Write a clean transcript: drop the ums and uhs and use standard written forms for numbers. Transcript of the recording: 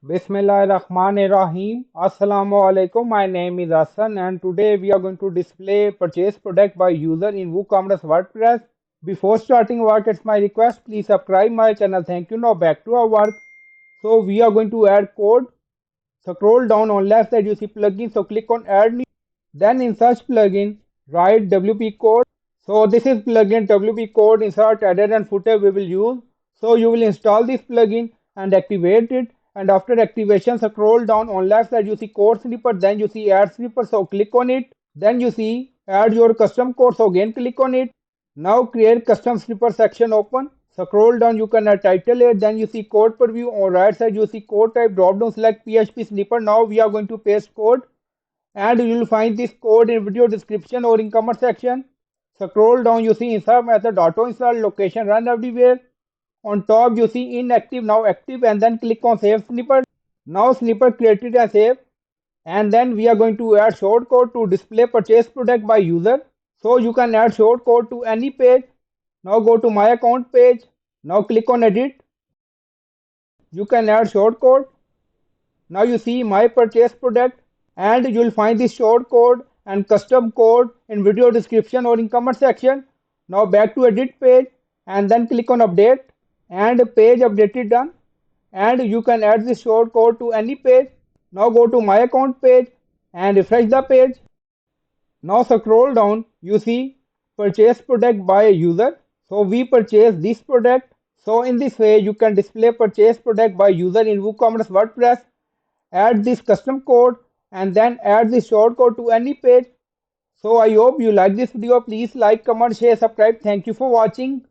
Bismillahirrahmanirrahim. Assalamu alaikum. My name is Hassan and today we are going to display purchase product by user in WooCommerce WordPress. Before starting work, it's my request, please subscribe my channel. Thank you. Now back to our work. So we are going to add code. Scroll down on left side you see plugin. So click on add new. Then in search plugin, write WP code. So this is plugin WP code insert header and footer we will use. So you will install this plugin and activate it. And after activation, scroll down on left side you see code snippet. Then you see add snippet. So click on it. Then you see add your custom code. So again click on it. Now create custom snippet section open. Scroll down you can title it. Then you see code preview. On right side you see code type. Drop down select PHP snippet. Now we are going to paste code and you will find this code in video description or in comment section. Scroll down you see insert method auto install location run everywhere. On top you see inactive now active and then click on save snippet. Now snippet created and saved. And then we are going to add shortcode to display purchase product by user. So you can add shortcode to any page. Now go to my account page. Now click on edit. You can add shortcode. Now you see my purchase product and you will find this short code and custom code in video description or in comment section. Now back to edit page and then click on update and page updated done and you can add this short code to any page. Now go to my account page and refresh the page. Now scroll down you see purchase product by a user. So we purchase this product. So in this way you can display purchase product by user in WooCommerce WordPress. Add this custom code and then add this short code to any page. So I hope you like this video. Please like, comment, share, subscribe. Thank you for watching.